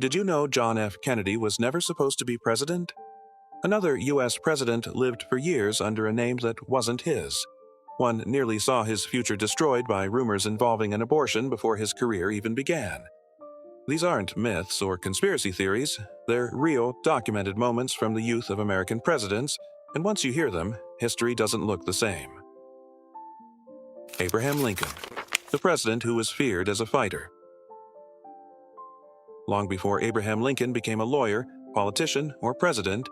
Did you know John F. Kennedy was never supposed to be president? Another U.S. president lived for years under a name that wasn't his. One nearly saw his future destroyed by rumors involving an abortion before his career even began. These aren't myths or conspiracy theories, they're real, documented moments from the youth of American presidents, and once you hear them, history doesn't look the same. Abraham Lincoln, the president who was feared as a fighter. Long before Abraham Lincoln became a lawyer, politician, or president,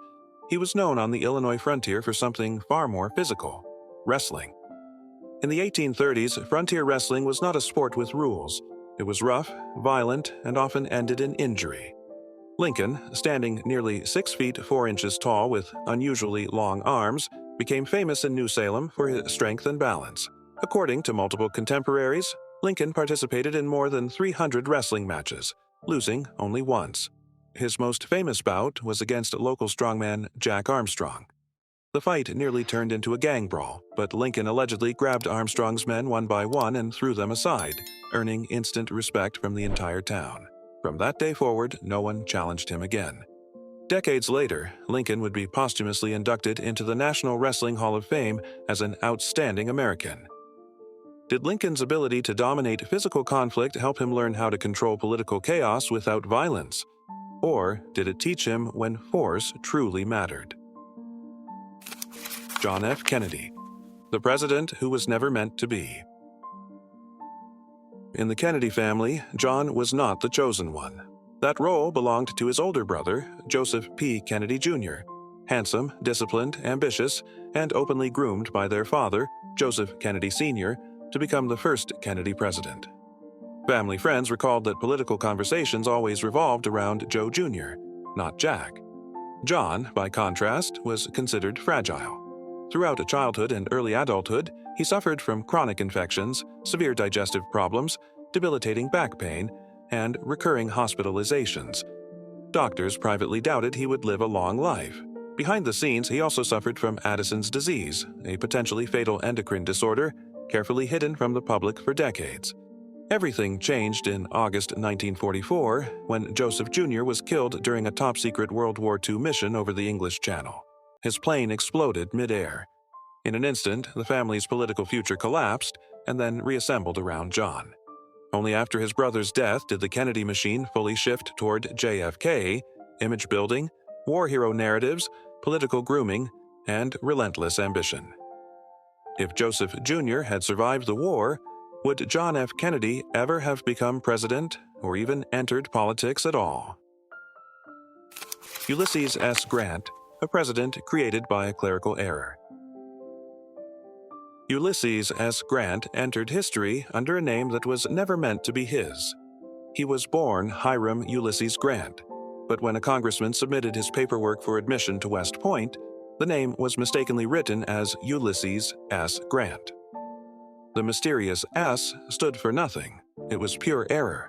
he was known on the Illinois frontier for something far more physical: wrestling. In the 1830s, frontier wrestling was not a sport with rules. It was rough, violent, and often ended in injury. Lincoln, standing nearly 6 feet 4 inches tall with unusually long arms, became famous in New Salem for his strength and balance. According to multiple contemporaries, Lincoln participated in more than 300 wrestling matches, losing only once. His most famous bout was against local strongman Jack Armstrong. The fight nearly turned into a gang brawl, but Lincoln allegedly grabbed Armstrong's men one by one and threw them aside, earning instant respect from the entire town. From that day forward, no one challenged him again. Decades later, Lincoln would be posthumously inducted into the National Wrestling Hall of Fame as an outstanding American. Did Lincoln's ability to dominate physical conflict help him learn how to control political chaos without violence? Or did it teach him when force truly mattered? John F. Kennedy, the president who was never meant to be. In the Kennedy family, John was not the chosen one. That role belonged to his older brother, Joseph P. Kennedy Jr., handsome, disciplined, ambitious, and openly groomed by their father, Joseph Kennedy Sr., to become the first Kennedy president. Family friends recalled that political conversations always revolved around Joe Jr., not Jack. John, by contrast, was considered fragile. Throughout childhood and early adulthood, he suffered from chronic infections, severe digestive problems, debilitating back pain, and recurring hospitalizations. Doctors privately doubted he would live a long life. Behind the scenes, he also suffered from Addison's disease, a potentially fatal endocrine disorder, carefully hidden from the public for decades. Everything changed in August 1944 when Joseph Jr. was killed during a top-secret World War II mission over the English Channel. His plane exploded mid-air. In an instant, the family's political future collapsed and then reassembled around John. Only after his brother's death did the Kennedy machine fully shift toward JFK, image building, war hero narratives, political grooming, and relentless ambition. If Joseph Jr. had survived the war, would John F. Kennedy ever have become president or even entered politics at all? Ulysses S. Grant, a president created by a clerical error. Ulysses S. Grant entered history under a name that was never meant to be his. He was born Hiram Ulysses Grant, but when a congressman submitted his paperwork for admission to West Point, the name was mistakenly written as Ulysses S. Grant. The mysterious S stood for nothing. It was pure error.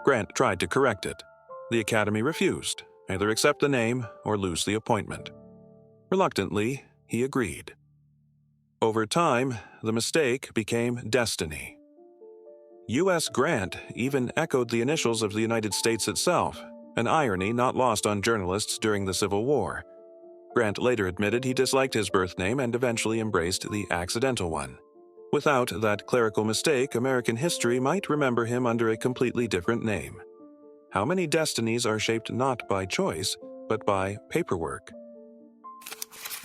Grant tried to correct it. The Academy refused. Either accept the name or lose the appointment. Reluctantly, he agreed. Over time, the mistake became destiny. U.S. Grant even echoed the initials of the United States itself, an irony not lost on journalists during the Civil War. Grant later admitted he disliked his birth name and eventually embraced the accidental one. Without that clerical mistake, American history might remember him under a completely different name. How many destinies are shaped not by choice, but by paperwork?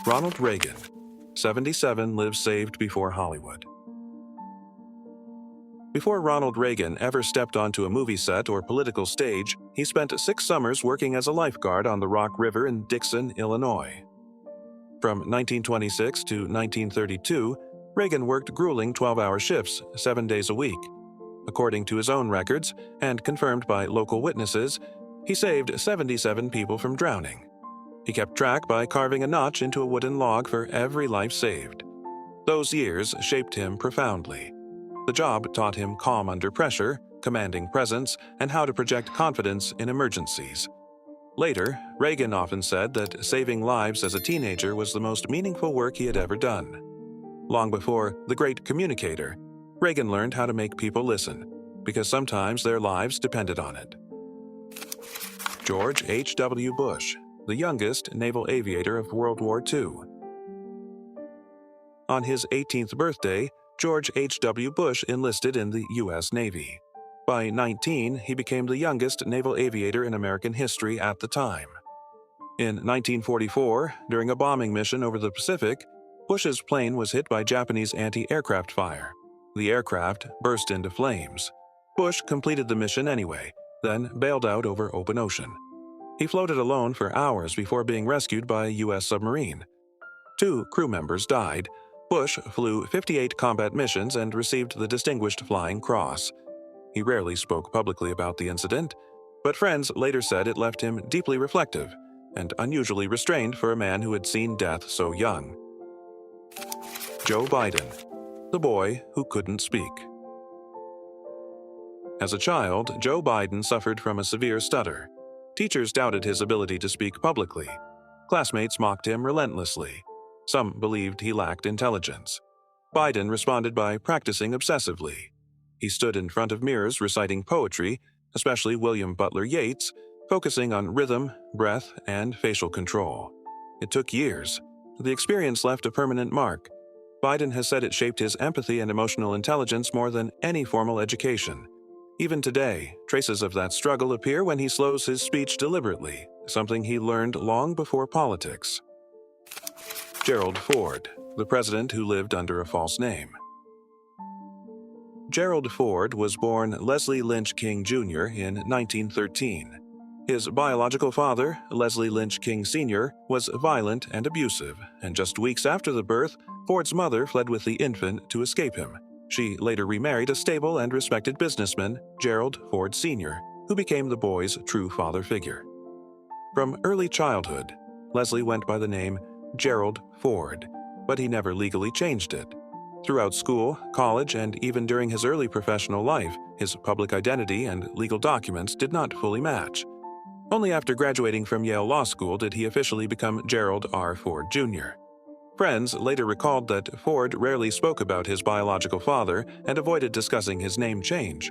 Ronald Reagan, 77, lives saved before Hollywood. Before Ronald Reagan ever stepped onto a movie set or political stage, he spent 6 summers working as a lifeguard on the Rock River in Dixon, Illinois. From 1926 to 1932, Reagan worked grueling 12-hour shifts, 7 days a week. According to his own records, and confirmed by local witnesses, he saved 77 people from drowning. He kept track by carving a notch into a wooden log for every life saved. Those years shaped him profoundly. The job taught him calm under pressure, commanding presence, and how to project confidence in emergencies. Later, Reagan often said that saving lives as a teenager was the most meaningful work he had ever done. Long before the great communicator, Reagan learned how to make people listen, because sometimes their lives depended on it. George H.W. Bush, the youngest naval aviator of World War II. On his 18th birthday, George H.W. Bush enlisted in the U.S. Navy. By 19, he became the youngest naval aviator in American history at the time. In 1944, during a bombing mission over the Pacific, Bush's plane was hit by Japanese anti-aircraft fire. The aircraft burst into flames. Bush completed the mission anyway, then bailed out over open ocean. He floated alone for hours before being rescued by a U.S. submarine. 2 crew members died. Bush flew 58 combat missions and received the Distinguished Flying Cross. He rarely spoke publicly about the incident, but friends later said it left him deeply reflective and unusually restrained for a man who had seen death so young. Joe Biden, the boy who couldn't speak. As a child, Joe Biden suffered from a severe stutter. Teachers doubted his ability to speak publicly. Classmates mocked him relentlessly. Some believed he lacked intelligence. Biden responded by practicing obsessively. He stood in front of mirrors reciting poetry, especially William Butler Yeats, focusing on rhythm, breath, and facial control. It took years. The experience left a permanent mark. Biden has said it shaped his empathy and emotional intelligence more than any formal education. Even today, traces of that struggle appear when he slows his speech deliberately, something he learned long before politics. Gerald Ford, the president who lived under a false name. Gerald Ford was born Leslie Lynch King Jr. in 1913. His biological father, Leslie Lynch King Sr., was violent and abusive, and just weeks after the birth, Ford's mother fled with the infant to escape him. She later remarried a stable and respected businessman, Gerald Ford Sr., who became the boy's true father figure. From early childhood, Leslie went by the name Gerald Ford, but he never legally changed it. Throughout school, college, and even during his early professional life, his public identity and legal documents did not fully match. Only after graduating from Yale Law School did he officially become Gerald R. Ford Jr. Friends later recalled that Ford rarely spoke about his biological father and avoided discussing his name change.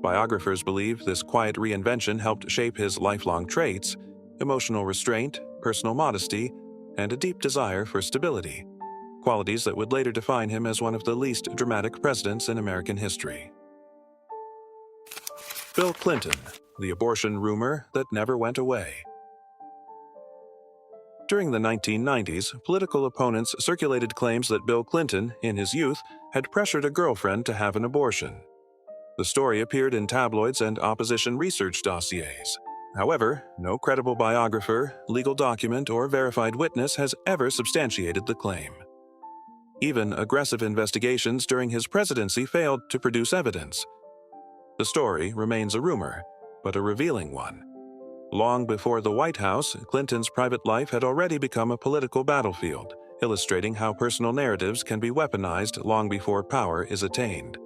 Biographers believe this quiet reinvention helped shape his lifelong traits: emotional restraint, personal modesty, and a deep desire for stability, qualities that would later define him as one of the least dramatic presidents in American history. Bill Clinton, the abortion rumor that never went away. During the 1990s, political opponents circulated claims that Bill Clinton, in his youth, had pressured a girlfriend to have an abortion. The story appeared in tabloids and opposition research dossiers. However, no credible biographer, legal document, or verified witness has ever substantiated the claim. Even aggressive investigations during his presidency failed to produce evidence. The story remains a rumor, but a revealing one. Long before the White House, Clinton's private life had already become a political battlefield, illustrating how personal narratives can be weaponized long before power is attained.